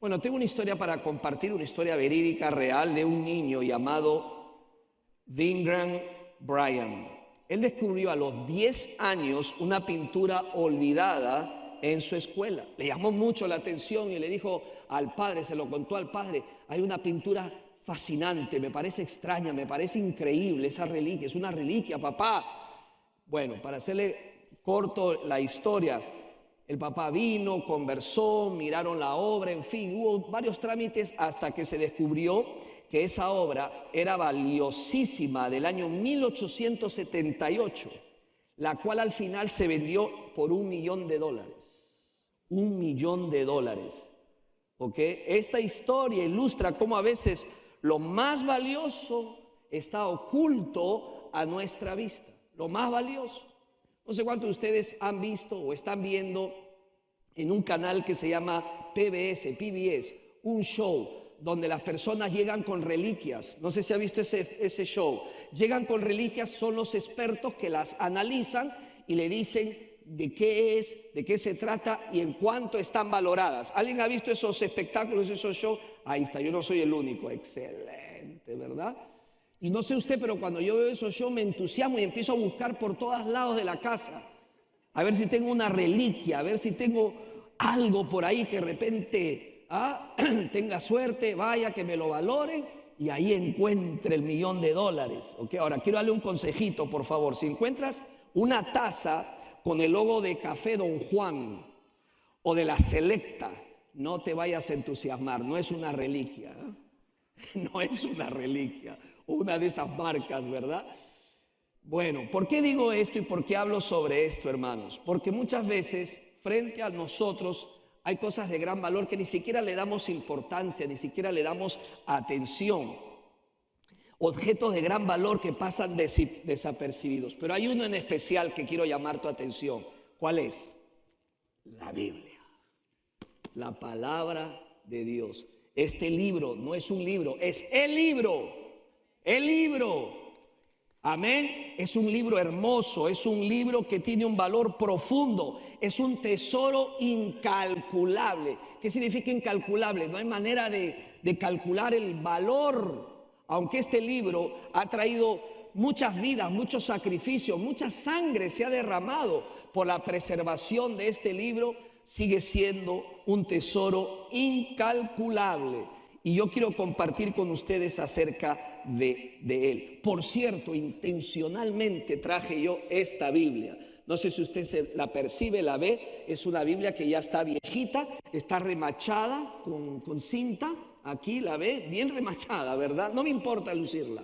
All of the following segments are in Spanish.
Bueno, tengo una historia para compartir, una historia verídica, real, de un niño llamado Vingram Bryan. Él descubrió a los 10 años una pintura olvidada en su escuela. Le llamó mucho la atención y le dijo al padre, se lo contó al padre: hay una pintura fascinante, me parece extraña, me parece increíble esa reliquia, es una reliquia, papá. Bueno, para hacerle corto la historia, el papá vino, conversó, miraron la obra, en fin, hubo varios trámites hasta que se descubrió que esa obra era valiosísima, del año 1878, la cual al final se vendió por $1 millón. $1 millón. ¿Ok? Esta historia ilustra cómo a veces lo más valioso está oculto a nuestra vista. Lo más valioso. No sé cuántos de ustedes han visto o están viendo en un canal que se llama PBS, un show donde las personas llegan con reliquias. No sé si ha visto ese show. Llegan con reliquias, son los expertos que las analizan y le dicen de qué es, de qué se trata y en cuánto están valoradas. ¿Alguien ha visto esos espectáculos, esos shows? Ahí está, yo no soy el único. Excelente, ¿verdad? Y no sé usted, pero cuando yo veo esos shows me entusiasmo y empiezo a buscar por todos lados de la casa. A ver si tengo una reliquia, a ver si tengo algo por ahí que de repente tenga suerte, vaya, que me lo valoren y ahí encuentre $1 millón. ¿Okay? Ahora, quiero darle un consejito, por favor. Si encuentras una taza con el logo de Café Don Juan o de la Selecta, no te vayas a entusiasmar, no es una reliquia, no es una reliquia, una de esas marcas, ¿verdad? Bueno, ¿por qué digo esto y por qué hablo sobre esto, hermanos? Porque muchas veces frente a nosotros hay cosas de gran valor que ni siquiera le damos importancia, ni siquiera le damos atención. Objetos de gran valor que pasan desapercibidos. Pero hay uno en especial que quiero llamar tu atención. ¿Cuál es? La Biblia. La palabra de Dios. Este libro no es un libro, es el libro. El libro. Amén. Es un libro hermoso, es un libro que tiene un valor profundo, es un tesoro incalculable. ¿Qué significa incalculable? No hay manera de calcular el valor. Aunque este libro ha traído muchas vidas, muchos sacrificios, mucha sangre se ha derramado por la preservación de este libro, sigue siendo un tesoro incalculable. Y yo quiero compartir con ustedes acerca de él. Por cierto, intencionalmente traje yo esta Biblia. No sé si usted la percibe, la ve. Es una Biblia que ya está viejita, está remachada con cinta. Aquí la ve, bien remachada, ¿verdad? No me importa lucirla,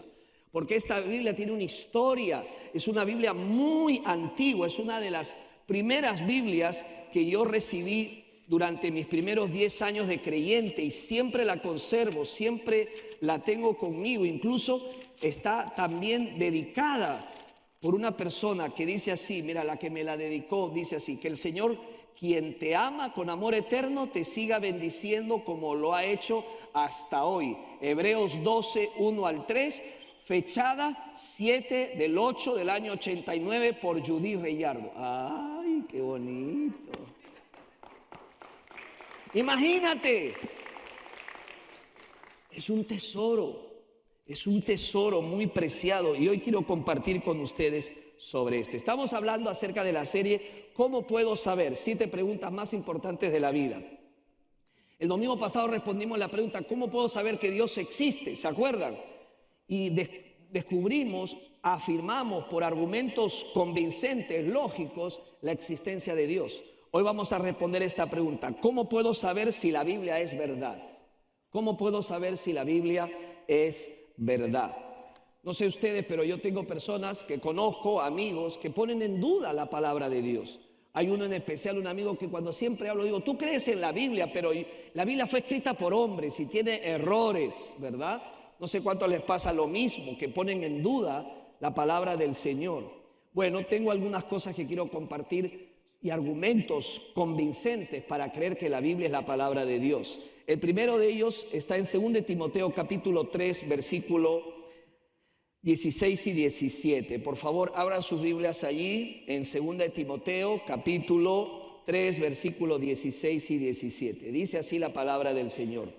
porque esta Biblia tiene una historia. Es una Biblia muy antigua, es una de las primeras Biblias que yo recibí durante mis primeros 10 años de creyente y siempre la conservo, siempre la tengo conmigo. Incluso está también dedicada por una persona que dice así, mira, la que me la dedicó dice así: que el Señor, quien te ama con amor eterno, te siga bendiciendo como lo ha hecho hasta hoy. Hebreos 12, 1 al 3, fechada 7 del 8 del año 89 por Judy Reyardo. ¡Ay, qué bonito! Imagínate, es un tesoro muy preciado y hoy quiero compartir con ustedes sobre este. Estamos hablando acerca de la serie ¿Cómo puedo saber? 7 preguntas más importantes de la vida. El domingo pasado respondimos la pregunta ¿cómo puedo saber que Dios existe? ¿Se acuerdan? Y descubrimos, afirmamos por argumentos convincentes, lógicos, la existencia de Dios. Hoy vamos a responder esta pregunta: ¿cómo puedo saber si la Biblia es verdad? ¿Cómo puedo saber si la Biblia es verdad? No sé ustedes, pero yo tengo personas que conozco, amigos, que ponen en duda la palabra de Dios. Hay uno en especial, un amigo que cuando siempre hablo digo: tú crees en la Biblia, pero la Biblia fue escrita por hombres y tiene errores, ¿verdad? No sé cuánto les pasa lo mismo, que ponen en duda la palabra del Señor. Bueno, tengo algunas cosas que quiero compartir y argumentos convincentes para creer que la Biblia es la palabra de Dios. El primero de ellos está en 2 Timoteo capítulo 3, versículo 16 y 17. Por favor, abran sus Biblias allí en 2 Timoteo capítulo 3, versículos 16 y 17. Dice así la palabra del Señor.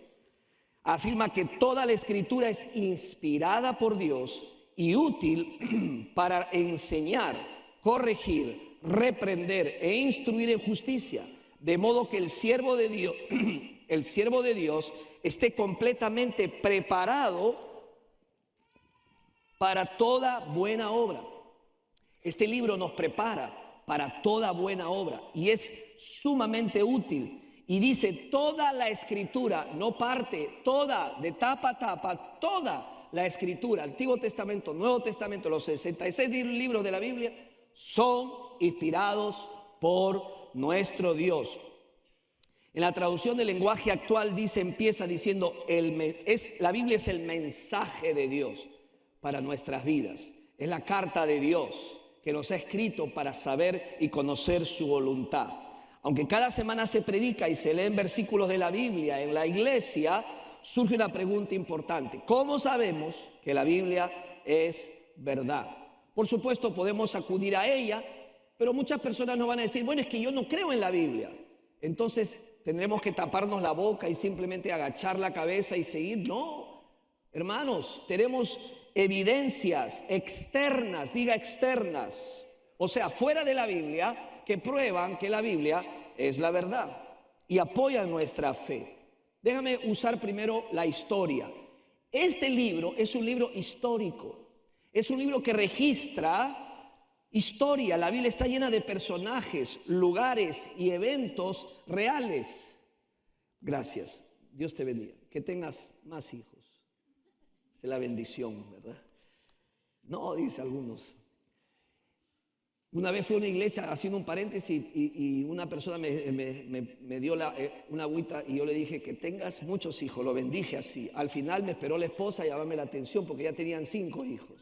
Afirma que toda la Escritura es inspirada por Dios y útil para enseñar, corregir, reprender e instruir en justicia, de modo que el siervo de Dios, el siervo de Dios esté completamente preparado para toda buena obra. Este libro nos prepara para toda buena obra y es sumamente útil. Y dice toda la Escritura, no parte, toda, de tapa a tapa, toda la Escritura, Antiguo Testamento, Nuevo Testamento, los 66 libros de la Biblia son inspirados por nuestro Dios. En la traducción del lenguaje actual empieza diciendo, la Biblia es el mensaje de Dios para nuestras vidas. Es la carta de Dios que nos ha escrito para saber y conocer su voluntad. Aunque cada semana se predica y se leen versículos de la Biblia en la iglesia, surge una pregunta importante. ¿Cómo sabemos que la Biblia es verdad? Por supuesto, podemos acudir a ella, pero muchas personas nos van a decir, bueno, es que yo no creo en la Biblia. Entonces, ¿tendremos que taparnos la boca y simplemente agachar la cabeza y seguir? No, hermanos, tenemos evidencias externas, diga externas, o sea, fuera de la Biblia, que prueban que la Biblia es la verdad y apoyan nuestra fe. Déjame usar primero la historia. Este libro es un libro histórico, es un libro que registra historia. La Biblia está llena de personajes, lugares y eventos reales. Gracias, Dios te bendiga, que tengas más hijos. Es la bendición, ¿verdad? No, dice algunos. Una vez fui a una iglesia haciendo un paréntesis y una persona me dio una agüita y yo le dije que tengas muchos hijos, lo bendije así. Al final me esperó la esposa a llamarme la atención porque ya tenían 5 hijos.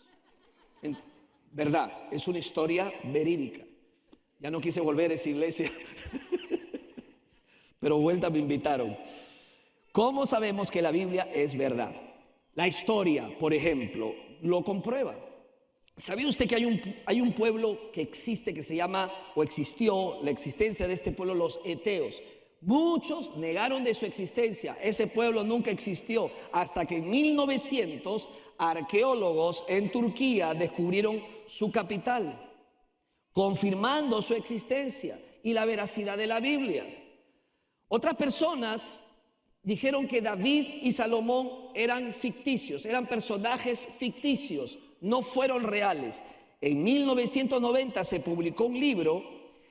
Verdad, es una historia verídica. Ya no quise volver a esa iglesia, pero vuelta me invitaron. ¿Cómo sabemos que la Biblia es verdad? La historia, por ejemplo, lo comprueba. ¿Sabía usted que hay un pueblo que existe, que se llama, o existió, la existencia de este pueblo, los eteos? Muchos negaron de su existencia. Ese pueblo nunca existió hasta que en 1900 arqueólogos en Turquía descubrieron su capital, confirmando su existencia y la veracidad de la Biblia. Otras personas dijeron que David y Salomón eran ficticios, eran personajes ficticios, no fueron reales. En 1990 se publicó un libro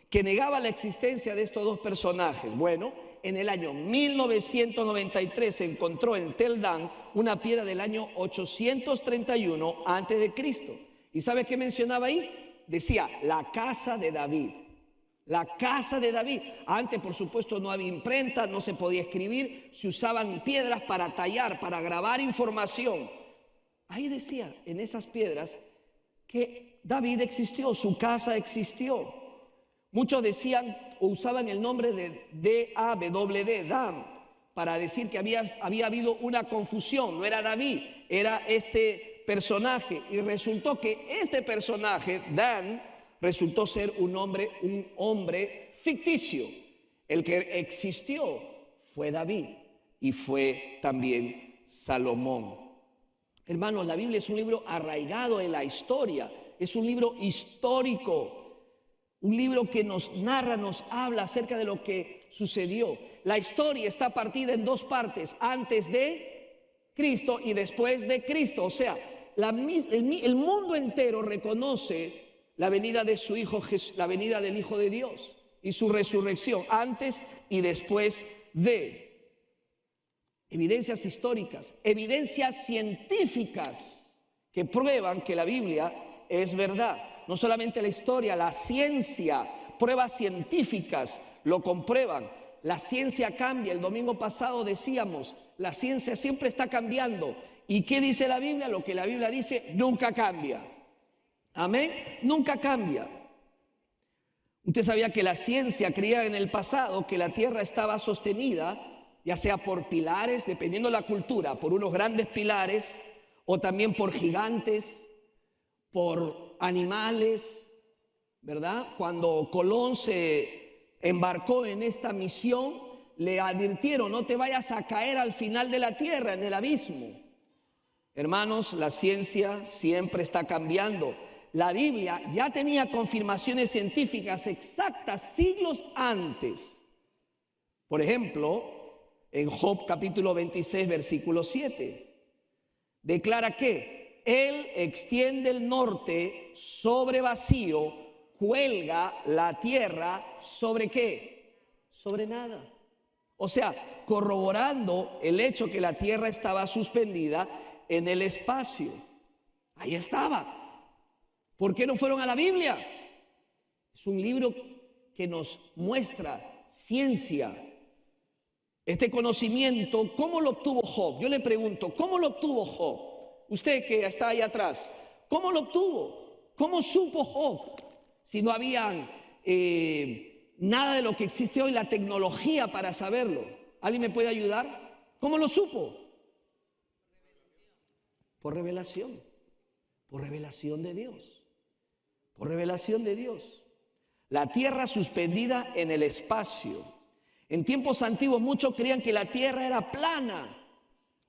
que negaba la existencia de estos dos personajes. Bueno, en el año 1993 se encontró en Tel Dan una piedra del año 831 a.C. ¿Y sabes qué mencionaba ahí? Decía, la casa de David. La casa de David. Antes, por supuesto, no había imprenta, no se podía escribir, se usaban piedras para tallar, para grabar información. Ahí decía, en esas piedras, que David existió, su casa existió. Muchos decían o usaban el nombre de D-A-W-D, Dan, para decir que había habido una confusión, no era David, era este personaje. Y resultó que este personaje, Dan, resultó ser un hombre ficticio. El que existió fue David y fue también Salomón. Hermanos, la Biblia es un libro arraigado en la historia, es un libro histórico, un libro que nos narra, nos habla acerca de lo que sucedió. La historia está partida en 2 partes, antes de Cristo y después de Cristo. O sea, el mundo entero reconoce la venida de su Hijo, la venida del Hijo de Dios y su resurrección, antes y después de. Evidencias históricas, evidencias científicas que prueban que la Biblia es verdad. No solamente la historia, la ciencia, pruebas científicas lo comprueban. La ciencia cambia. El domingo pasado decíamos, la ciencia siempre está cambiando. ¿Y qué dice la Biblia? Lo que la Biblia dice nunca cambia. Amén, nunca cambia. Usted sabía que la ciencia creía en el pasado que la tierra estaba sostenida, ya sea por pilares, dependiendo de la cultura, por unos grandes pilares, o también por gigantes, por animales, ¿verdad? Cuando Colón se embarcó en esta misión, le advirtieron: no te vayas a caer al final de la tierra, en el abismo. Hermanos, la ciencia siempre está cambiando. La Biblia ya tenía confirmaciones científicas exactas siglos antes. Por ejemplo, en Job capítulo 26, versículo 7, declara que Él extiende el norte sobre vacío, cuelga la tierra sobre ¿qué? Sobre nada. O sea, corroborando el hecho que la tierra estaba suspendida en el espacio. Ahí estaba. ¿Por qué no fueron a la Biblia? Es un libro que nos muestra ciencia. Este conocimiento, ¿cómo lo obtuvo Job? Yo le pregunto, ¿cómo lo obtuvo Job? Usted que está ahí atrás, ¿cómo lo obtuvo? ¿Cómo supo Job? Si no habían nada de lo que existe hoy, la tecnología para saberlo. ¿Alguien me puede ayudar? ¿Cómo lo supo? Por revelación. Por revelación de Dios. Por revelación de Dios. La tierra suspendida en el espacio. En tiempos antiguos muchos creían que la tierra era plana,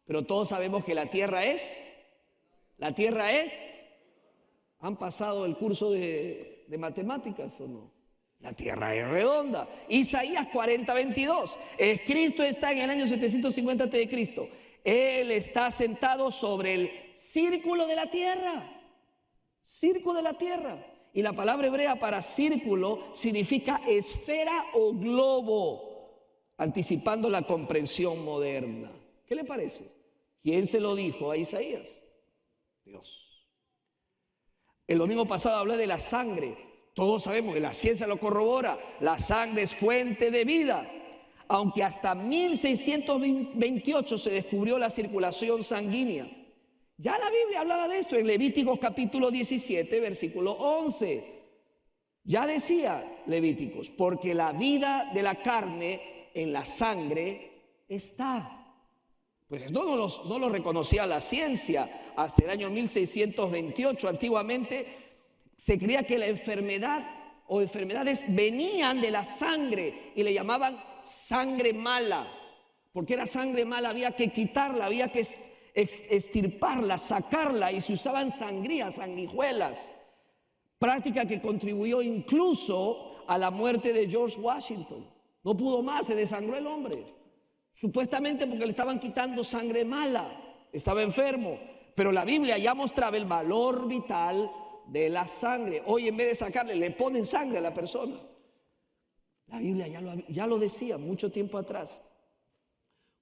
pero todos sabemos que la tierra es. ¿Han pasado el curso de matemáticas o no? La tierra es redonda. Isaías 40:22. Cristo está en el año 750 a.C. Él está sentado sobre el círculo de la tierra. Círculo de la tierra. Y la palabra hebrea para círculo significa esfera o globo, anticipando la comprensión moderna. ¿Qué le parece? ¿Quién se lo dijo a Isaías? Dios. El domingo pasado hablé de la sangre. Todos sabemos que la ciencia lo corrobora. La sangre es fuente de vida. Aunque hasta 1628 se descubrió la circulación sanguínea. Ya la Biblia hablaba de esto en Levíticos capítulo 17, versículo 11. Ya decía Levíticos, porque la vida de la carne en la sangre está. Pues no lo reconocía la ciencia hasta el año 1628. Antiguamente se creía que la enfermedad o enfermedades venían de la sangre y le llamaban sangre mala. Porque era sangre mala, había que quitarla, había que extirparla, sacarla, y se usaban sangrías, sanguijuelas. Práctica que contribuyó incluso a la muerte de George Washington. No pudo más, se desangró el hombre. Supuestamente porque le estaban quitando sangre mala, estaba enfermo. Pero la Biblia ya mostraba el valor vital de la sangre. Hoy en vez de sacarle, le ponen sangre a la persona. La Biblia ya lo decía mucho tiempo atrás.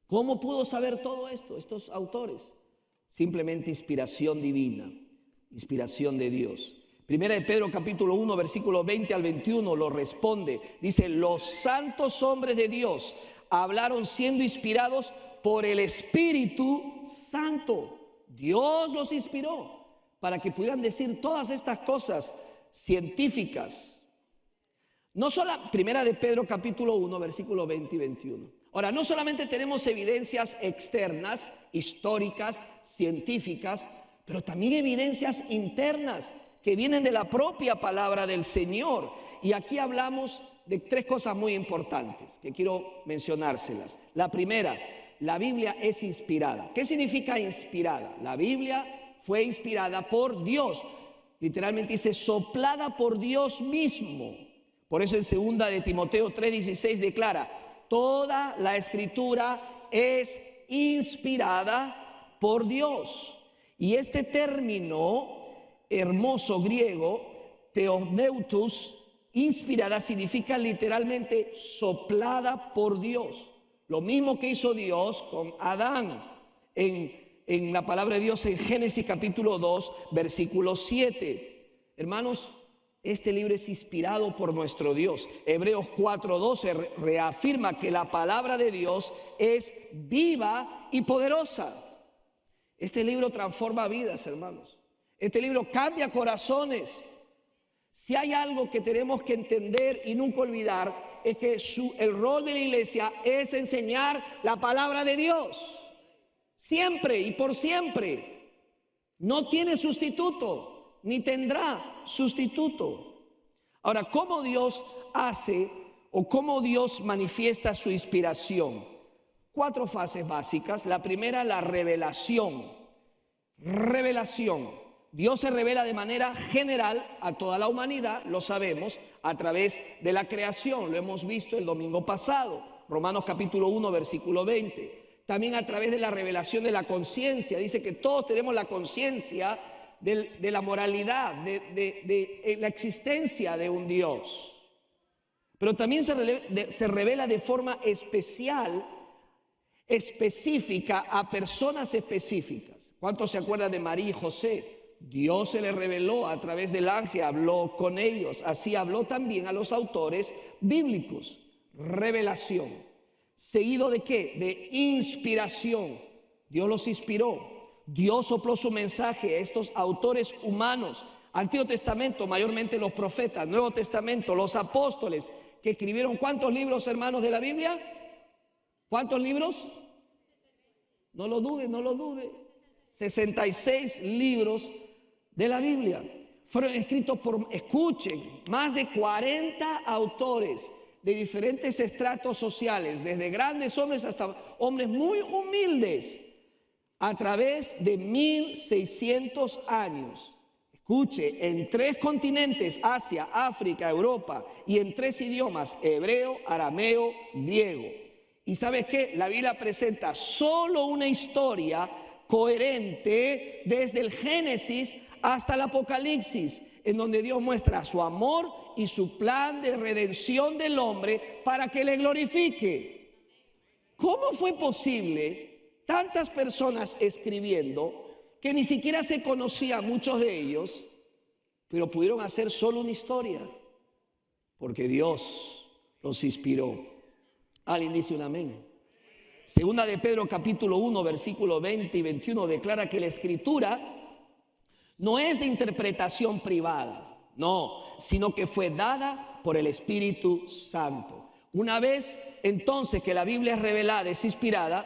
¿Cómo pudo saber todo esto estos autores? Simplemente inspiración divina, inspiración de Dios. Primera de Pedro capítulo 1, versículo 20 al 21 lo responde. Dice: los santos hombres de Dios hablaron siendo inspirados por el Espíritu Santo. Dios los inspiró para que pudieran decir todas estas cosas científicas. No solo, Primera de Pedro capítulo 1, versículo 20 y 21. Ahora, no solamente tenemos evidencias externas, históricas, científicas, pero también evidencias internas que vienen de la propia palabra del Señor. Y aquí hablamos de tres cosas muy importantes que quiero mencionárselas. La primera, la Biblia es inspirada. ¿Qué significa inspirada? La Biblia fue inspirada por Dios. Literalmente dice soplada por Dios mismo. Por eso en 2 de Timoteo 3:16 declara: toda la escritura es inspirada por Dios. Y este término hermoso griego, theopneustos, inspirada, significa literalmente soplada por Dios. Lo mismo que hizo Dios con Adán en la palabra de Dios en Génesis capítulo 2, versículo 7. Hermanos, este libro es inspirado por nuestro Dios. Hebreos 4:12 reafirma que la palabra de Dios es viva y poderosa. Este libro transforma vidas, hermanos. Este libro cambia corazones. Si hay algo que tenemos que entender y nunca olvidar, es que el rol de la iglesia es enseñar la palabra de Dios. Siempre y por siempre. No tiene sustituto, ni tendrá sustituto. Ahora, ¿cómo Dios hace o cómo Dios manifiesta su inspiración. 4 fases básicas. La primera, la revelación. Revelación. Dios se revela de manera general a toda la humanidad, lo sabemos, a través de la creación. Lo hemos visto el domingo pasado, Romanos capítulo 1, versículo 20. También a través de la revelación de la conciencia. Dice que todos tenemos la conciencia de la moralidad, de la existencia de un Dios. Pero también se revela de forma especial, específica, a personas específicas. ¿Cuántos se acuerdan de María y José? Dios se les reveló a través del ángel, habló con ellos. Así habló también a los autores bíblicos. Revelación. ¿Seguido de qué? De inspiración. Dios los inspiró. Dios sopló su mensaje a estos autores humanos. Antiguo Testamento, mayormente los profetas. Nuevo Testamento, los apóstoles, que escribieron ¿cuántos libros, hermanos, de la Biblia? ¿Cuántos libros? No lo dude, no lo dude. 66 libros de la Biblia. Fueron escritos por, escuchen, más de 40 autores de diferentes estratos sociales, desde grandes hombres hasta hombres muy humildes, a través de 1600 años. Escuche, en 3 continentes, Asia, África, Europa, y en 3 idiomas, hebreo, arameo, griego. ¿Y sabes qué? La Biblia presenta solo una historia coherente desde el Génesis hasta el Apocalipsis, en donde Dios muestra su amor y su plan de redención del hombre para que le glorifique. ¿Cómo fue posible tantas personas escribiendo que ni siquiera se conocían muchos de ellos, pero pudieron hacer solo una historia? Porque Dios los inspiró. Alguien dice un amén. Segunda de Pedro capítulo 1 versículo 20 y 21 declara que la escritura no es de interpretación privada, no, sino que fue dada por el Espíritu Santo. Una vez entonces que la Biblia es revelada, es inspirada,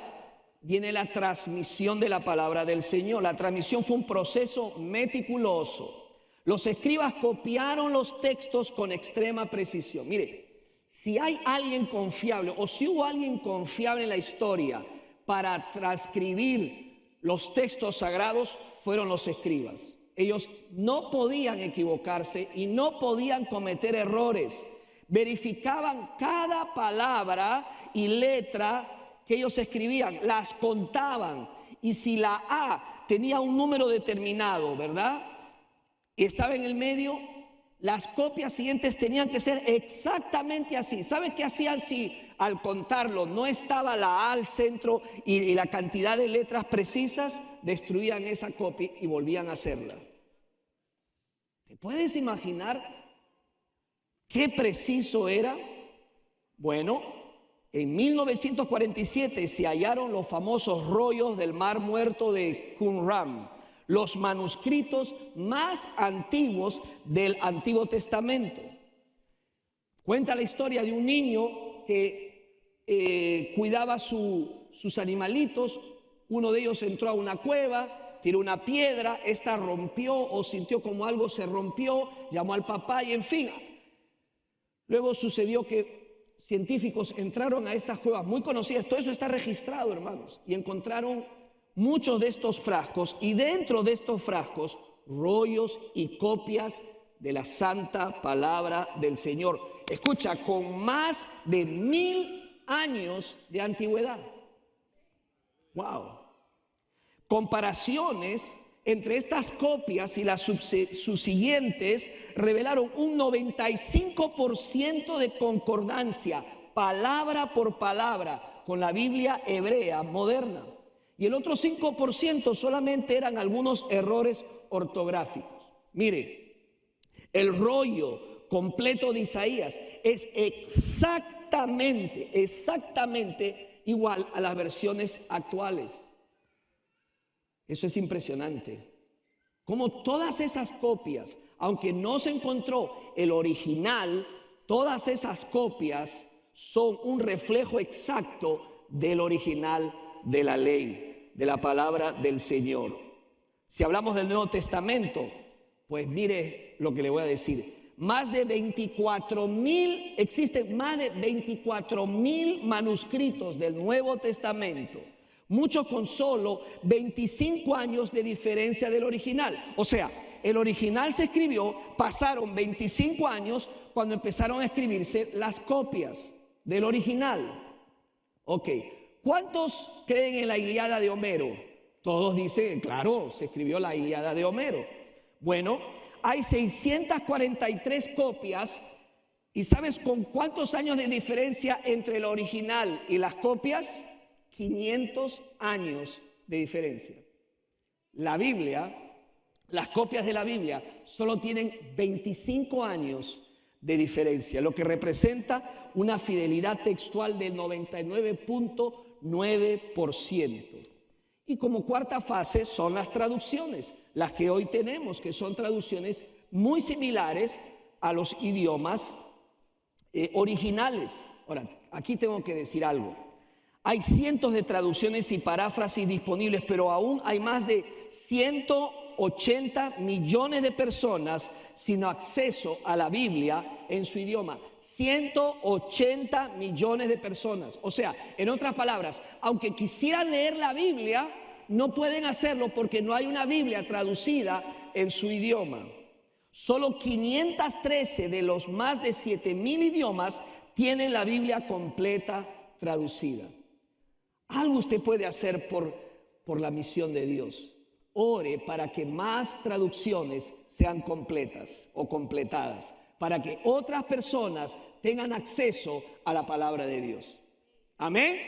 viene la transmisión de la palabra del Señor. La transmisión fue un proceso meticuloso. Los escribas copiaron los textos con extrema precisión. Mire, si hay alguien confiable o si hubo alguien confiable en la historia para transcribir los textos sagrados, fueron los escribas. Ellos no podían equivocarse y no podían cometer errores. Verificaban cada palabra y letra que ellos escribían, las contaban. Y si la A tenía un número determinado, ¿verdad?, y estaba en el medio, las copias siguientes tenían que ser exactamente así. ¿Sabe qué hacían si al contarlo no estaba la A al centro y la cantidad de letras precisas? Destruían esa copia y volvían a hacerla. ¿Te puedes imaginar qué preciso era? Bueno, en 1947 se hallaron los famosos rollos del Mar Muerto de Qumran, los manuscritos más antiguos del Antiguo Testamento. Cuenta la historia de un niño que cuidaba sus animalitos. Uno de ellos entró a una cueva, tiró una piedra, esta rompió o sintió como algo se rompió, llamó al papá y en fin. Luego sucedió que científicos entraron a estas cuevas muy conocidas, todo eso está registrado, hermanos, y encontraron muchos de estos frascos, y dentro de estos frascos rollos y copias de la santa palabra del Señor. Escucha, con más de 1000 años de antigüedad. Wow. Comparaciones entre estas copias y las subsiguientes revelaron un 95% de concordancia, palabra por palabra, con la Biblia hebrea moderna. Y el otro 5% solamente eran algunos errores ortográficos. Mire, el rollo completo de Isaías es exactamente igual a las versiones actuales. Eso es impresionante. Como todas esas copias, aunque no se encontró el original, todas esas copias son un reflejo exacto del original de la ley, de la palabra del Señor. Si hablamos del Nuevo Testamento, pues mire lo que le voy a decir. existen más de 24,000 manuscritos del Nuevo Testamento, muchos con solo 25 años de diferencia del original. O sea, el original se escribió, pasaron 25 años cuando empezaron a escribirse las copias del original. Ok, ¿cuántos creen en la Ilíada de Homero? Todos dicen, claro, se escribió la Ilíada de Homero. Bueno, hay 643 copias. ¿Y sabes con cuántos años de diferencia entre el original y las copias? 500 años de diferencia. La Biblia, las copias de la Biblia solo tienen 25 años de diferencia, lo que representa una fidelidad textual del 99.9%. Y como cuarta fase son las traducciones, las que hoy tenemos, que son traducciones muy similares a los idiomas originales. Ahora, aquí tengo que decir algo. Hay cientos de traducciones y paráfrasis disponibles, pero aún hay más de 180 millones de personas sin acceso a la Biblia en su idioma. 180 millones de personas. O sea, en otras palabras, aunque quisieran leer la Biblia, no pueden hacerlo porque no hay una Biblia traducida en su idioma. Solo 513 de los más de 7,000 idiomas tienen la Biblia completa traducida. Algo usted puede hacer por la misión de Dios. Ore para que más traducciones sean completas o completadas, para que otras personas tengan acceso a la palabra de Dios. Amén.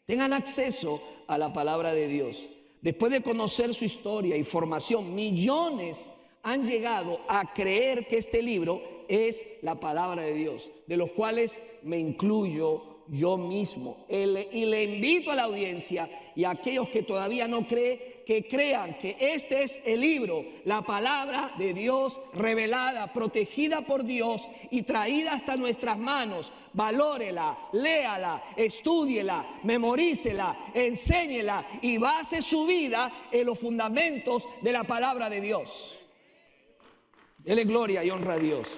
Tengan acceso a la palabra de Dios. Después de conocer su historia y formación, millones han llegado a creer que este libro es la palabra de Dios, de los cuales me incluyo yo mismo. Y le invito a la audiencia y a aquellos que todavía no creen, que crean que este es el libro, la palabra de Dios revelada, protegida por Dios y traída hasta nuestras manos. Valórela, léala, estúdiela, memorícela, enséñela y base su vida en los fundamentos de la palabra de Dios. Dele gloria y honra a Dios.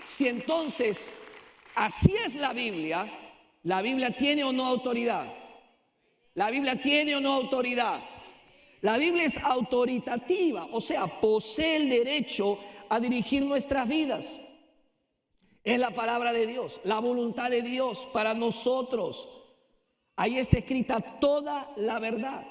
Si entonces así es la Biblia tiene o no autoridad. La Biblia tiene o no autoridad. La Biblia es autoritativa, o sea, posee el derecho a dirigir nuestras vidas. Es la palabra de Dios, la voluntad de Dios para nosotros. Ahí está escrita toda la verdad.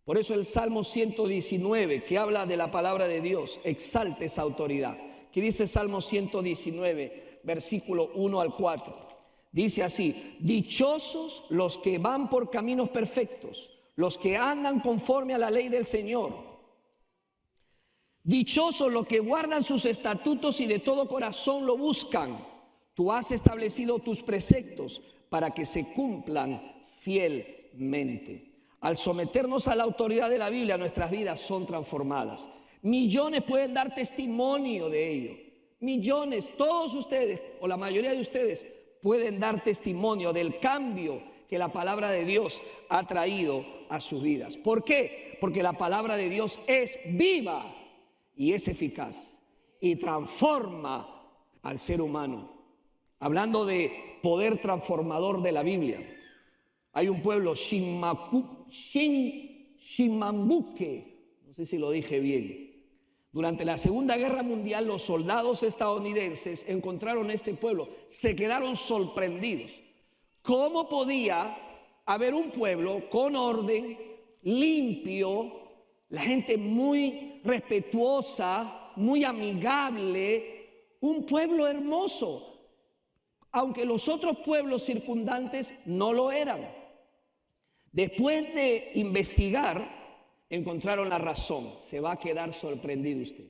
Por eso el Salmo 119, que habla de la palabra de Dios, exalta esa autoridad. ¿Qué dice Salmo 119, versículo 1 al 4? Dice así: dichosos los que van por caminos perfectos, los que andan conforme a la ley del Señor. Dichosos los que guardan sus estatutos y de todo corazón lo buscan. Tú has establecido tus preceptos para que se cumplan fielmente. Al someternos a la autoridad de la Biblia, nuestras vidas son transformadas. Millones pueden dar testimonio de ello. Millones, todos ustedes, o la mayoría de ustedes, pueden dar testimonio del cambio que la palabra de Dios ha traído a sus vidas. ¿Por qué? Porque la palabra de Dios es viva y es eficaz y transforma al ser humano. Hablando de poder transformador de la Biblia, hay un pueblo, Chimambuque, no sé si lo dije bien. Durante la Segunda Guerra Mundial, los soldados estadounidenses encontraron este pueblo, se quedaron sorprendidos. ¿Cómo podía haber un pueblo con orden, limpio, la gente muy respetuosa, muy amigable, un pueblo hermoso, aunque los otros pueblos circundantes no lo eran? Después de investigar, encontraron la razón. Se va a quedar sorprendido usted.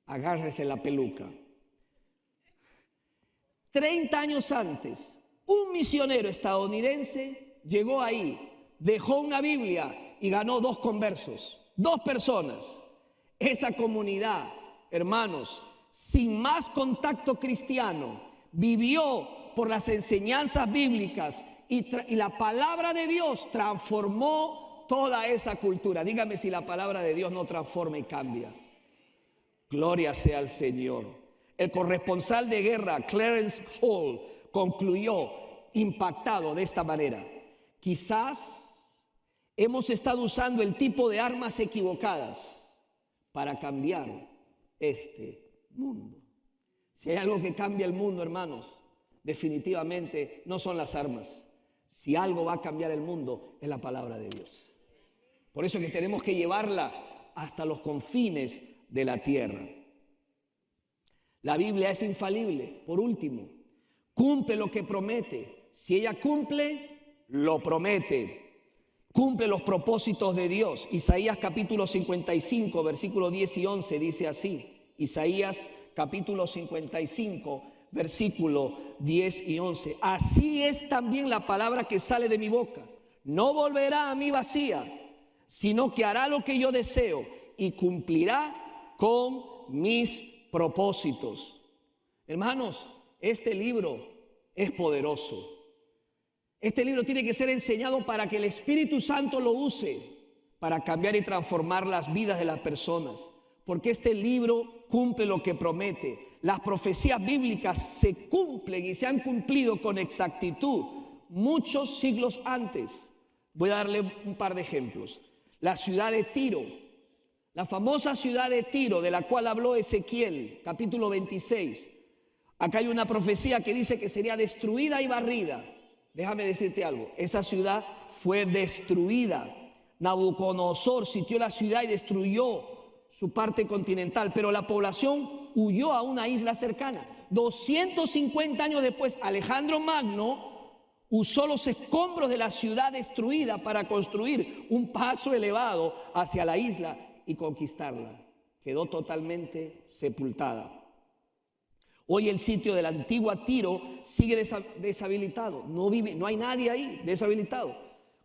Agárrese la peluca. 30 años antes, un misionero estadounidense llegó ahí, dejó una Biblia y ganó 2 conversos, 2 personas. Esa comunidad, hermanos, sin más contacto cristiano, vivió por las enseñanzas bíblicas y la palabra de Dios transformó toda esa cultura. Dígame si la palabra de Dios no transforma y cambia. Gloria sea al Señor. El corresponsal de guerra, Clarence Hall, concluyó impactado de esta manera: quizás hemos estado usando el tipo de armas equivocadas para cambiar este mundo. Si hay algo que cambia el mundo, hermanos, definitivamente no son las armas. Si algo va a cambiar el mundo, es la palabra de Dios. Por eso es que tenemos que llevarla hasta los confines de la tierra. La Biblia es infalible. Por último, cumple lo que promete. Si ella cumple, lo promete. Cumple los propósitos de Dios. Isaías capítulo 55, versículos 10 y 11 dice así. Isaías capítulo 55, versículo 10 y 11. Así es también la palabra que sale de mi boca. No volverá a mí vacía, sino que hará lo que yo deseo y cumplirá con mis propósitos. Hermanos, este libro es poderoso. Este libro tiene que ser enseñado para que el Espíritu Santo lo use para cambiar y transformar las vidas de las personas. Porque este libro cumple lo que promete. Las profecías bíblicas se cumplen y se han cumplido con exactitud muchos siglos antes. Voy a darle un par de ejemplos. La ciudad de Tiro, la famosa ciudad de Tiro, de la cual habló Ezequiel, capítulo 26. Acá hay una profecía que dice que sería destruida y barrida. Déjame decirte algo, esa ciudad fue destruida. Nabucodonosor sitió la ciudad y destruyó su parte continental, pero la población huyó a una isla cercana. 250 años después, Alejandro Magno usó los escombros de la ciudad destruida para construir un paso elevado hacia la isla y conquistarla. Quedó totalmente sepultada. Hoy el sitio de la antigua Tiro sigue deshabilitado. No hay nadie ahí, deshabilitado.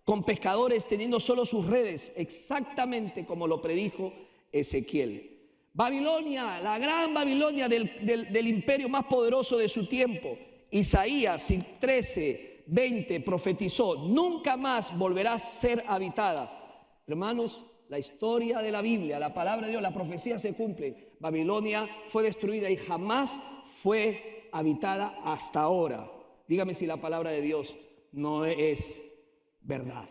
Con pescadores teniendo solo sus redes, exactamente como lo predijo Ezequiel. Babilonia, la gran Babilonia del imperio más poderoso de su tiempo. Isaías 13:20 profetizó: nunca más volverá a ser habitada. Hermanos, la historia de la Biblia, la palabra de Dios, la profecía se cumple. Babilonia fue destruida y jamás fue habitada hasta ahora. Dígame si la palabra de Dios no es verdad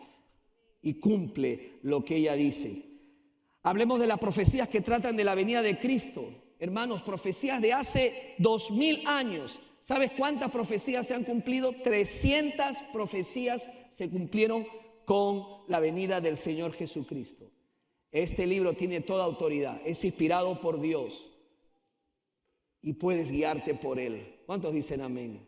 y cumple lo que ella dice. Hablemos de las profecías que tratan de la venida de Cristo. Hermanos, profecías de hace 2000 años. ¿Sabes cuántas profecías se han cumplido? 300 profecías se cumplieron con la venida del Señor Jesucristo. Este libro tiene toda autoridad, es inspirado por Dios y puedes guiarte por él. ¿Cuántos dicen amén?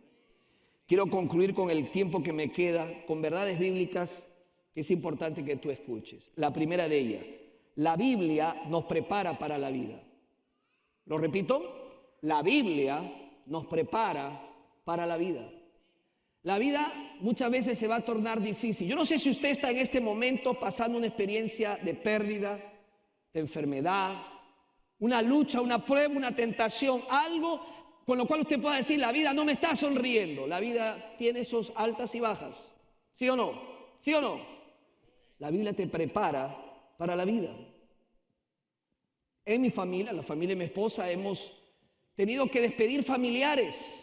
Quiero concluir con el tiempo que me queda con verdades bíblicas que es importante que tú escuches. La primera de ellas: la Biblia nos prepara para la vida. ¿Lo repito? La Biblia nos prepara para la vida. La vida muchas veces se va a tornar difícil. Yo no sé si usted está en este momento pasando una experiencia de pérdida, de enfermedad, una lucha, una prueba, una tentación, algo con lo cual usted pueda decir: la vida no me está sonriendo. La vida tiene esos altas y bajas. ¿Sí o no? ¿Sí o no? La Biblia te prepara para la vida. En mi familia, la familia de mi esposa, hemos tenido que despedir familiares.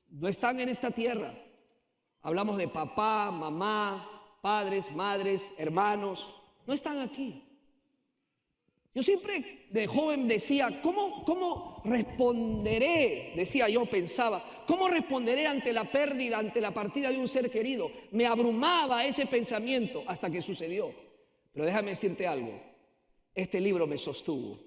No están en esta tierra. Hablamos de papá, mamá, padres, madres, hermanos. No están aquí. Yo siempre de joven decía: ¿cómo responderé? Decía yo, pensaba, ¿cómo responderé ante la pérdida, ante la partida de un ser querido? Me abrumaba ese pensamiento hasta que sucedió. Pero déjame decirte algo, este libro me sostuvo.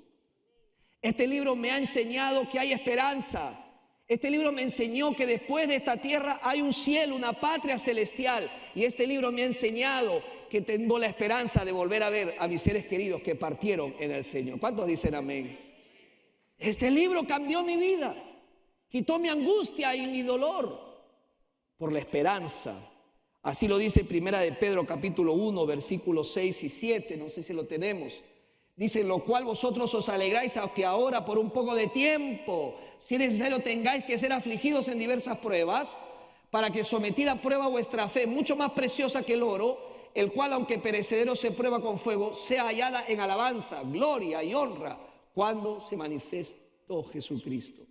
Este libro me ha enseñado que hay esperanza. Este libro me enseñó que después de esta tierra hay un cielo, una patria celestial. Y este libro me ha enseñado que tengo la esperanza de volver a ver a mis seres queridos que partieron en el Señor. ¿Cuántos dicen amén? Este libro cambió mi vida, quitó mi angustia y mi dolor por la esperanza. Así lo dice Primera de Pedro capítulo 1 versículos 6 y 7, no sé si lo tenemos. Dice: en lo cual vosotros os alegráis, aunque ahora por un poco de tiempo, si es necesario, tengáis que ser afligidos en diversas pruebas, para que sometida a prueba vuestra fe, mucho más preciosa que el oro, el cual aunque perecedero se prueba con fuego, sea hallada en alabanza, gloria y honra ¿Cuándo se manifestó Jesucristo?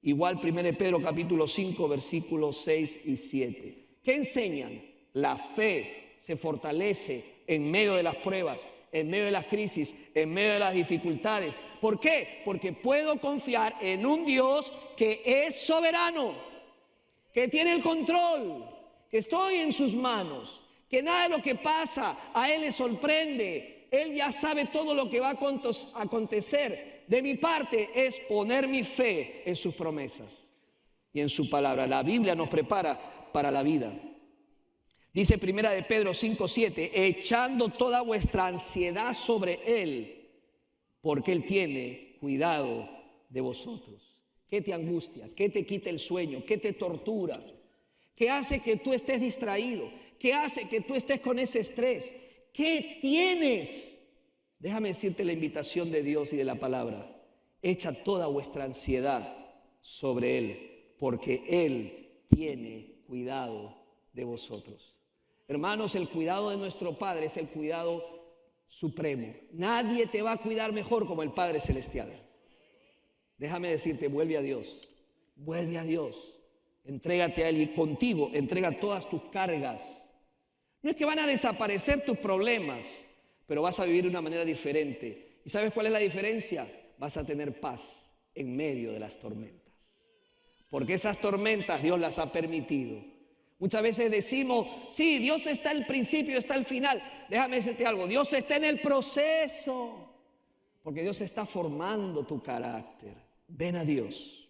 Igual 1 Pedro capítulo 5 versículos 6 y 7. ¿Qué enseñan? La fe se fortalece en medio de las pruebas, en medio de las crisis, en medio de las dificultades. ¿Por qué? Porque puedo confiar en un Dios que es soberano, que tiene el control, que estoy en sus manos, que nada de lo que pasa a Él le sorprende. Él ya sabe todo lo que va a acontecer. De mi parte es poner mi fe en sus promesas y en su palabra. La Biblia nos prepara para la vida. Dice 1 de Pedro 5:7, echando toda vuestra ansiedad sobre Él, porque Él tiene cuidado de vosotros. ¿Qué te angustia? ¿Qué te quita el sueño? ¿Qué te tortura? ¿Qué hace que tú estés distraído? ¿Qué hace que tú estés con ese estrés? ¿Qué tienes? Déjame decirte la invitación de Dios y de la palabra. Echa toda vuestra ansiedad sobre Él, porque Él tiene cuidado de vosotros. Hermanos, el cuidado de nuestro Padre es el cuidado supremo. Nadie te va a cuidar mejor como el Padre Celestial. Déjame decirte, vuelve a Dios. Vuelve a Dios. Entrégate a Él y contigo entrega todas tus cargas. No es que van a desaparecer tus problemas, pero vas a vivir de una manera diferente. ¿Y sabes cuál es la diferencia? Vas a tener paz en medio de las tormentas. Porque esas tormentas Dios las ha permitido. Muchas veces decimos, sí, Dios está al principio, está al final. Déjame decirte algo, Dios está en el proceso. Porque Dios está formando tu carácter. Ven a Dios.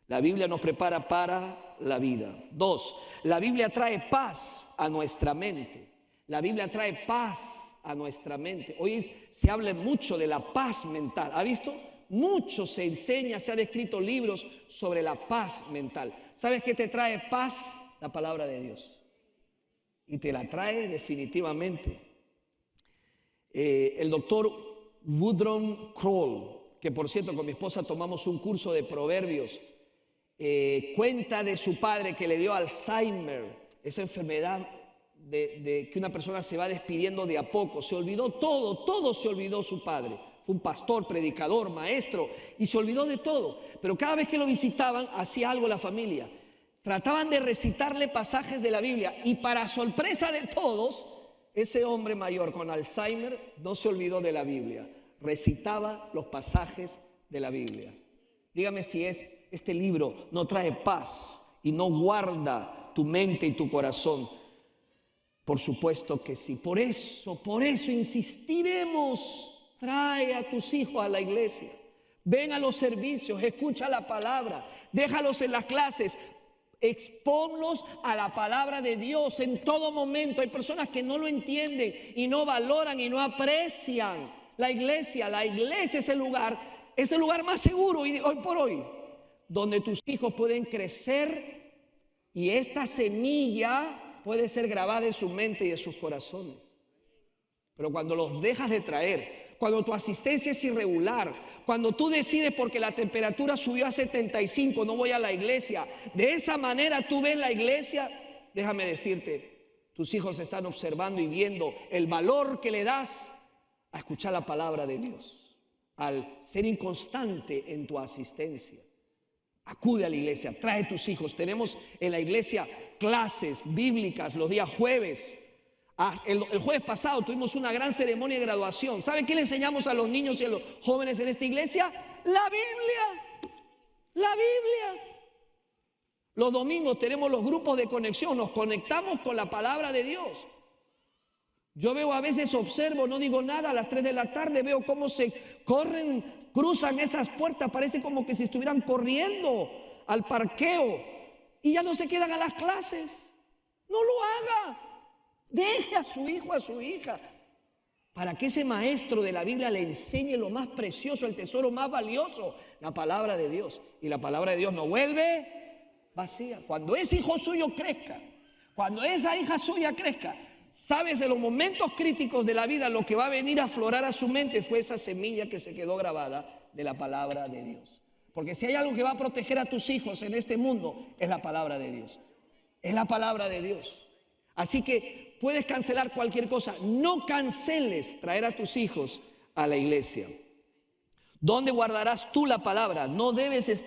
La Biblia nos prepara para la vida. 2, la Biblia trae paz a nuestra mente. La Biblia trae paz a nuestra mente. Hoy se habla mucho de la paz mental. ¿Ha visto? Mucho se enseña, se han escrito libros sobre la paz mental. ¿Sabes qué te trae paz? La palabra de Dios. Y te la trae definitivamente. El doctor Woodrow Kroll, que por cierto con mi esposa tomamos un curso de proverbios, cuenta de su padre que le dio Alzheimer, esa enfermedad de que una persona se va despidiendo de a poco. Se olvidó todo se olvidó su padre. Fue un pastor, predicador, maestro, y se olvidó de todo. Pero cada vez que lo visitaban, hacía algo la familia. Trataban de recitarle pasajes de la Biblia y para sorpresa de todos, ese hombre mayor con Alzheimer no se olvidó de la Biblia. Recitaba los pasajes de la Biblia. Dígame si este libro no trae paz y no guarda tu mente y tu corazón. Por supuesto que sí. Por eso insistiremos. Trae a tus hijos a la iglesia. Ven a los servicios, escucha la palabra, déjalos en las clases. Exponlos a la palabra de Dios en todo momento. Hay personas que no lo entienden y no valoran y no aprecian la iglesia. La iglesia es el lugar más seguro hoy por hoy, donde tus hijos pueden crecer y esta semilla puede ser grabada en su mente y en sus corazones. Pero cuando los dejas de traer, cuando tu asistencia es irregular, cuando tú decides porque la temperatura subió a 75, no voy a la iglesia, de esa manera tú ves la iglesia, déjame decirte, tus hijos están observando y viendo el valor que le das a escuchar la palabra de Dios, al ser inconstante en tu asistencia. Acude a la iglesia, trae tus hijos. Tenemos en la iglesia clases bíblicas los días jueves. El jueves pasado tuvimos una gran ceremonia de graduación. ¿Saben qué le enseñamos a los niños y a los jóvenes en esta iglesia? La Biblia. La Biblia. Los domingos tenemos los grupos de conexión. Nos conectamos con la palabra de Dios. Yo veo a veces, observo, no digo nada, a las 3 de la tarde veo cómo se corren, cruzan esas puertas. Parece como que si estuvieran corriendo al parqueo. Y ya no se quedan a las clases. No lo haga. Deje a su hijo, a su hija, para que ese maestro de la Biblia le enseñe lo más precioso, el tesoro más valioso, la palabra de Dios. Y la palabra de Dios no vuelve vacía. Cuando ese hijo suyo crezca, cuando esa hija suya crezca, sabes, en los momentos críticos de la vida, lo que va a venir a aflorar a su mente fue esa semilla que se quedó grabada de la palabra de Dios. Porque si hay algo que va a proteger a tus hijos en este mundo, es la palabra de Dios. Es la palabra de Dios. Así que puedes cancelar cualquier cosa. No canceles traer a tus hijos a la iglesia. ¿Dónde guardarás tú la palabra? No debes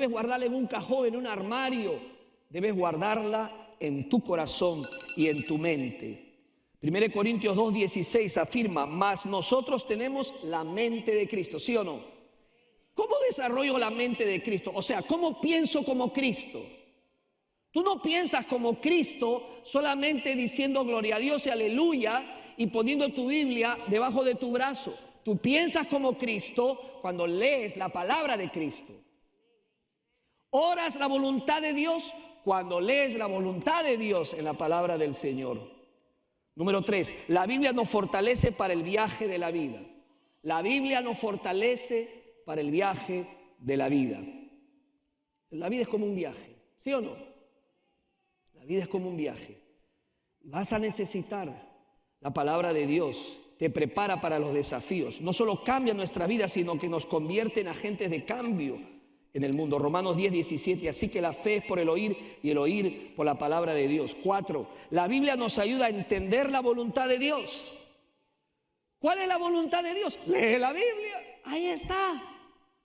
guardarla en un cajón, en un armario. Debes guardarla en tu corazón y en tu mente. 1 Corintios 2:16 afirma, mas nosotros tenemos la mente de Cristo, ¿sí o no? ¿Cómo desarrollo la mente de Cristo? O sea, ¿cómo pienso como Cristo? Tú no piensas como Cristo solamente diciendo gloria a Dios y aleluya y poniendo tu Biblia debajo de tu brazo. Tú piensas como Cristo cuando lees la palabra de Cristo. Oras la voluntad de Dios cuando lees la voluntad de Dios en la palabra del Señor. Número 3, la Biblia nos fortalece para el viaje de la vida. La Biblia nos fortalece para el viaje de la vida. La vida es como un viaje, ¿sí o no? La vida es como un viaje. Vas a necesitar la palabra de Dios. Te prepara para los desafíos. No solo cambia nuestra vida, sino que nos convierte en agentes de cambio en el mundo. Romanos 10:17. Así que la fe es por el oír y el oír por la palabra de Dios. 4. La Biblia nos ayuda a entender la voluntad de Dios. ¿Cuál es la voluntad de Dios? Lee la Biblia. Ahí está,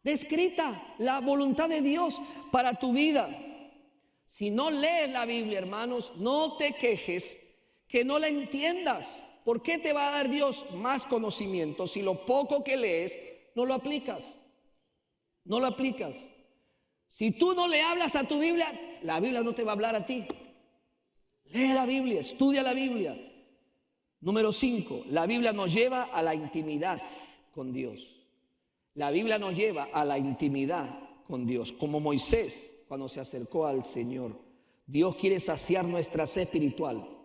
descrita la voluntad de Dios para tu vida. Si no lees la Biblia, hermanos, no te quejes que no la entiendas. ¿Por qué te va a dar Dios más conocimiento si lo poco que lees no lo aplicas? No lo aplicas. Si tú no le hablas a tu Biblia, la Biblia no te va a hablar a ti. Lee la Biblia, estudia la Biblia. Número 5, la Biblia nos lleva a la intimidad con Dios. La Biblia nos lleva a la intimidad con Dios, como Moisés cuando se acercó al Señor. Dios quiere saciar nuestra sed espiritual.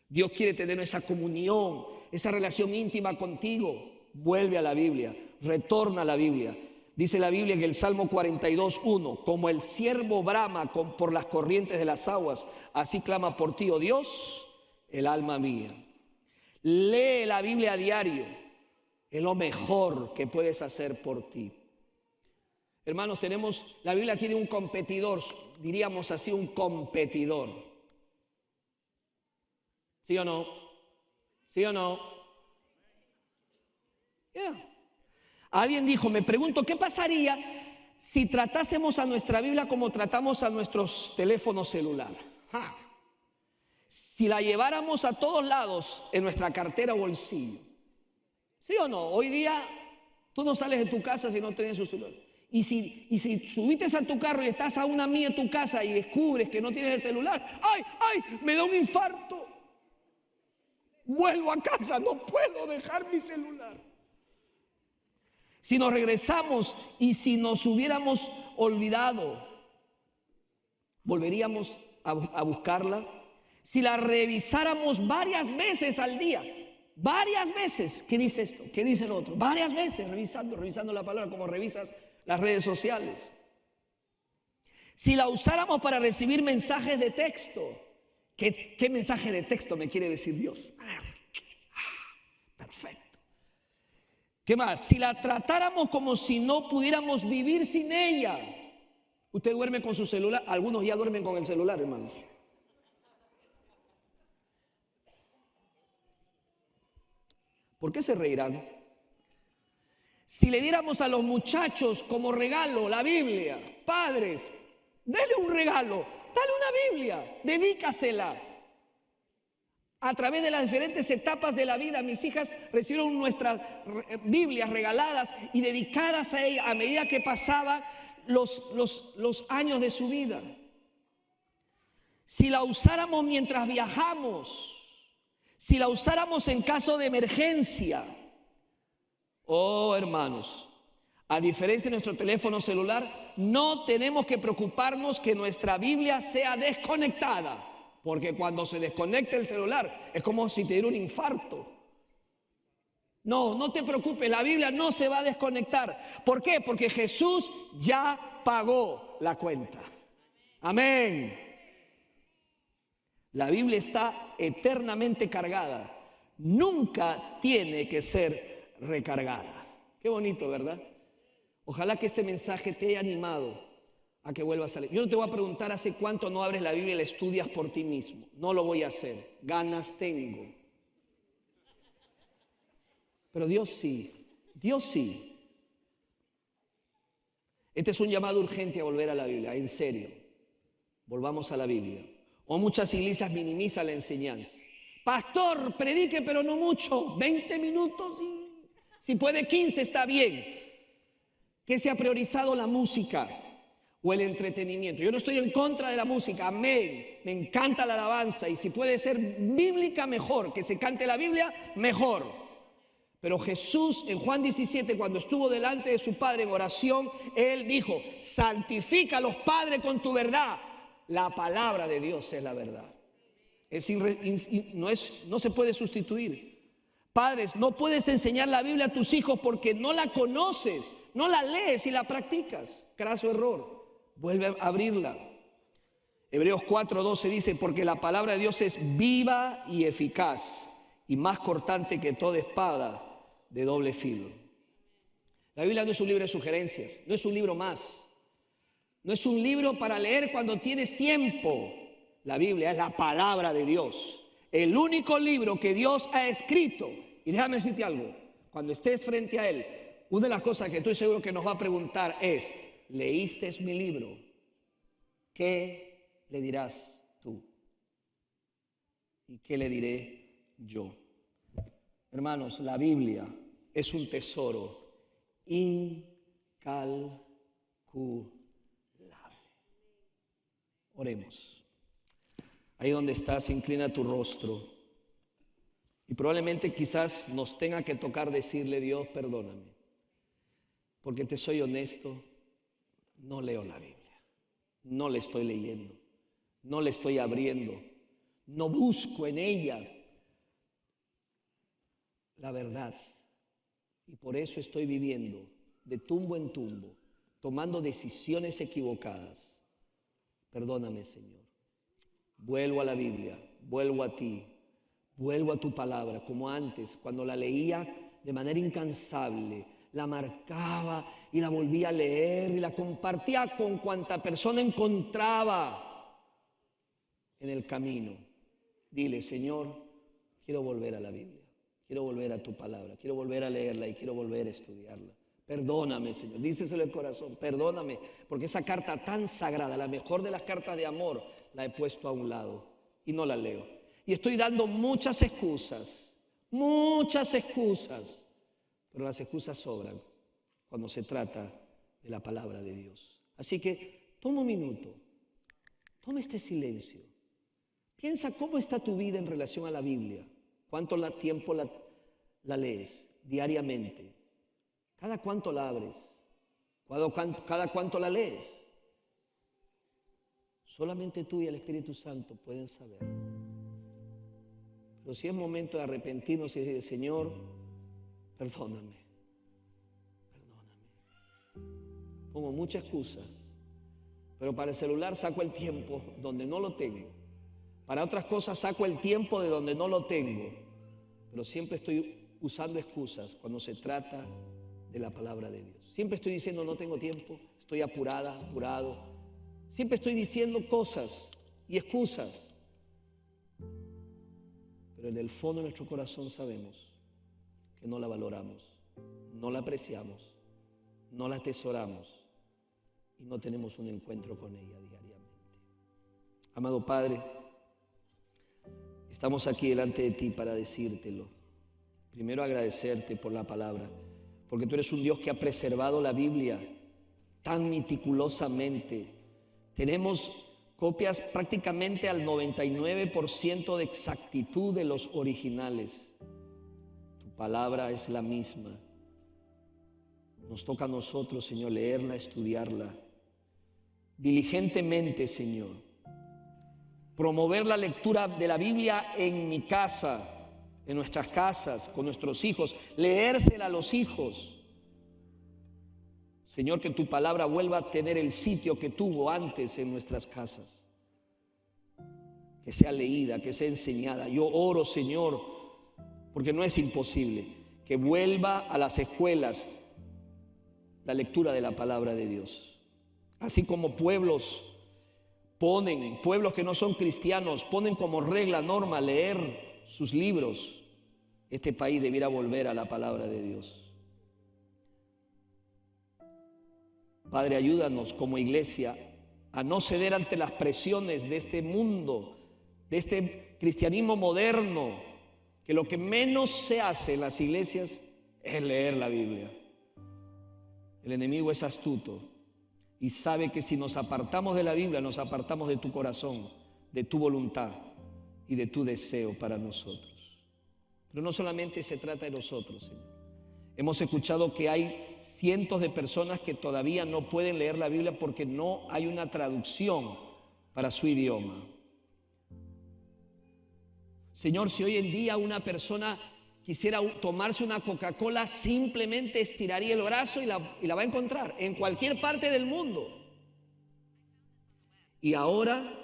Dios quiere tener esa comunión, esa relación íntima contigo. Vuelve a la Biblia, retorna a la Biblia. Dice la Biblia en el Salmo 42:1, como el ciervo brama por las corrientes de las aguas, así clama por ti, oh Dios, el alma mía. Lee la Biblia a diario, es lo mejor que puedes hacer por ti. Hermanos, la Biblia tiene un competidor, diríamos así, un competidor. ¿Sí o no? ¿Sí o no? Yeah. Alguien dijo, me pregunto, ¿qué pasaría si tratásemos a nuestra Biblia como tratamos a nuestros teléfonos celulares? Si la lleváramos a todos lados en nuestra cartera o bolsillo. ¿Sí o no? Hoy día tú no sales de tu casa si no tienes su celular. Y si subiste a tu carro y estás a una milla de tu casa y descubres que no tienes el celular, ¡ay! Me da un infarto. Vuelvo a casa, no puedo dejar mi celular. Si nos regresamos y si nos hubiéramos olvidado, volveríamos a buscarla. Si la revisáramos varias veces al día, varias veces, ¿qué dice esto? ¿Qué dice el otro? Varias veces revisando la palabra, como revisas las redes sociales. Si la usáramos para recibir mensajes de texto, ¿qué mensaje de texto me quiere decir Dios? Perfecto. ¿Qué más? Si la tratáramos como si no pudiéramos vivir sin ella. Usted duerme con su celular, algunos ya duermen con el celular, hermanos. ¿Por qué se reirán? Si le diéramos a los muchachos como regalo la Biblia, padres, dale un regalo, dale una Biblia, dedícasela. A través de las diferentes etapas de la vida, mis hijas recibieron nuestras Biblias regaladas y dedicadas a ella a medida que pasaban los años de su vida. Si la usáramos mientras viajamos, si la usáramos en caso de emergencia, oh hermanos, a diferencia de nuestro teléfono celular, no tenemos que preocuparnos que nuestra Biblia sea desconectada. Porque cuando se desconecta el celular es como si te diera un infarto. No te preocupes, la Biblia no se va a desconectar. ¿Por qué? Porque Jesús ya pagó la cuenta. Amén. La Biblia está eternamente cargada. Nunca tiene que ser recargada. Qué bonito, ¿verdad? Ojalá que este mensaje te haya animado a que vuelvas a leer. Yo no te voy a preguntar hace cuánto no abres la Biblia y la estudias por ti mismo. No lo voy a hacer. Ganas tengo. Pero Dios sí. Dios sí. Este es un llamado urgente a volver a la Biblia, en serio. Volvamos a la Biblia. O muchas iglesias minimizan la enseñanza. Pastor, predique pero no mucho, 20 minutos y si puede 15 está bien. ¿Qué se ha priorizado, la música o el entretenimiento? Yo no estoy en contra de la música, amén. Me encanta la alabanza y si puede ser bíblica, mejor. Que se cante la Biblia, mejor. Pero Jesús en Juan 17, cuando estuvo delante de su Padre en oración, Él dijo, santifícalos, Padre, con tu verdad. La palabra de Dios es la verdad. No se puede sustituir. Padres, no puedes enseñar la Biblia a tus hijos porque no la conoces, no la lees y la practicas. Craso error. Vuelve a abrirla. Hebreos 4:12 dice, porque la palabra de Dios es viva y eficaz y más cortante que toda espada de doble filo. La Biblia no es un libro de sugerencias, no es un libro más. No es un libro para leer cuando tienes tiempo. La Biblia es la palabra de Dios. El único libro que Dios ha escrito. Y déjame decirte algo. Cuando estés frente a Él, una de las cosas que estoy seguro que nos va a preguntar es, ¿leíste mi libro? ¿Qué le dirás tú? ¿Y qué le diré yo? Hermanos, la Biblia es un tesoro incalculable. Oremos. Ahí donde estás, inclina tu rostro. Y probablemente quizás nos tenga que tocar decirle, Dios, perdóname. Porque te soy honesto, no leo la Biblia. No la estoy leyendo. No la estoy abriendo. No busco en ella la verdad. Y por eso estoy viviendo de tumbo en tumbo, tomando decisiones equivocadas. Perdóname, Señor. Vuelvo a la Biblia, vuelvo a ti, vuelvo a tu palabra, como antes, cuando la leía de manera incansable, la marcaba y la volvía a leer y la compartía con cuanta persona encontraba en el camino. Dile, Señor, quiero volver a la Biblia, quiero volver a tu palabra, quiero volver a leerla y quiero volver a estudiarla. Perdóname, Señor, díselo el corazón, perdóname, porque esa carta tan sagrada, la mejor de las cartas de amor, la he puesto a un lado y no la leo. Y estoy dando muchas excusas, pero las excusas sobran cuando se trata de la palabra de Dios. Así que toma un minuto, toma este silencio, piensa cómo está tu vida en relación a la Biblia, cuánto tiempo la lees diariamente. ¿Cada cuánto la abres? ¿Cada cuánto la lees? Solamente tú y el Espíritu Santo pueden saber. Pero si es momento de arrepentirnos y decir, Señor, perdóname. Pongo muchas excusas, pero para el celular saco el tiempo donde no lo tengo. Para otras cosas saco el tiempo de donde no lo tengo. Pero siempre estoy usando excusas cuando se trata de la palabra de Dios. Siempre estoy diciendo no tengo tiempo, estoy apurada, apurado. Siempre estoy diciendo cosas y excusas. Pero en el fondo de nuestro corazón sabemos que no la valoramos, no la apreciamos, no la atesoramos y no tenemos un encuentro con ella diariamente. Amado Padre, estamos aquí delante de ti para decírtelo. Primero agradecerte por la palabra, porque tú eres un Dios que ha preservado la Biblia tan meticulosamente. Tenemos copias prácticamente al 99% de exactitud de los originales. Tu palabra es la misma. Nos toca a nosotros, Señor, leerla, estudiarla diligentemente, Señor. Promover la lectura de la Biblia en mi casa, en nuestras casas, con nuestros hijos, leérsela a los hijos. Señor, que tu palabra vuelva a tener el sitio que tuvo antes en nuestras casas. Que sea leída, que sea enseñada. Yo oro, Señor, porque no es imposible, que vuelva a las escuelas la lectura de la palabra de Dios. Así como pueblos que no son cristianos, ponen como regla, norma, leer sus libros, este país debiera volver a la palabra de Dios. Padre, ayúdanos como iglesia a no ceder ante las presiones de este mundo, de este cristianismo moderno, que lo que menos se hace en las iglesias es leer la Biblia. El enemigo es astuto y sabe que si nos apartamos de la Biblia, nos apartamos de tu corazón, de tu voluntad y de tu deseo para nosotros. Pero no solamente se trata de nosotros, Señor. Hemos escuchado que hay cientos de personas que todavía no pueden leer la Biblia porque no hay una traducción para su idioma. Señor, si hoy en día una persona quisiera tomarse una Coca-Cola, simplemente estiraría el brazo y la va a encontrar en cualquier parte del mundo. Y ahora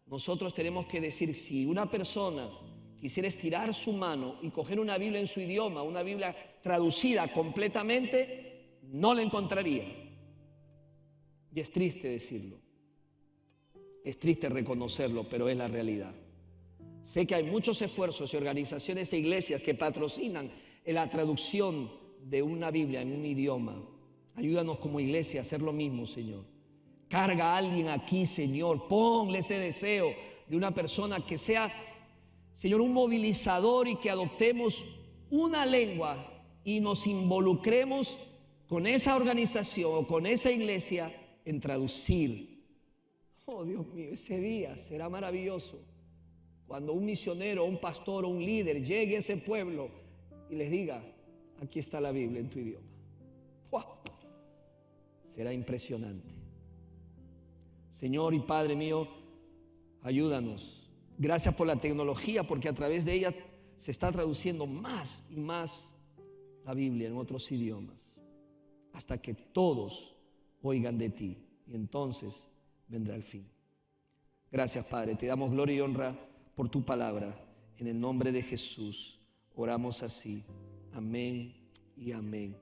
nosotros tenemos que decir, si una persona quisiera estirar su mano y coger una Biblia en su idioma, una Biblia traducida completamente, no la encontraría. Y es triste decirlo, es triste reconocerlo, pero es la realidad. Sé que hay muchos esfuerzos y organizaciones e iglesias que patrocinan la traducción de una Biblia en un idioma. Ayúdanos como iglesia a hacer lo mismo, Señor. Carga a alguien aquí, Señor. Ponle ese deseo de una persona que sea, Señor, un movilizador y que adoptemos una lengua y nos involucremos con esa organización o con esa iglesia en traducir. Oh, Dios mío, ese día será maravilloso. Cuando un misionero, un pastor o un líder llegue a ese pueblo y les diga, aquí está la Biblia en tu idioma. ¡Wow! Será impresionante. Señor y Padre mío, ayúdanos. Gracias por la tecnología, porque a través de ella se está traduciendo más y más la Biblia en otros idiomas, hasta que todos oigan de ti, y entonces vendrá el fin. Gracias, Padre, te damos gloria y honra por tu palabra. En el nombre de Jesús oramos así. Amén y amén.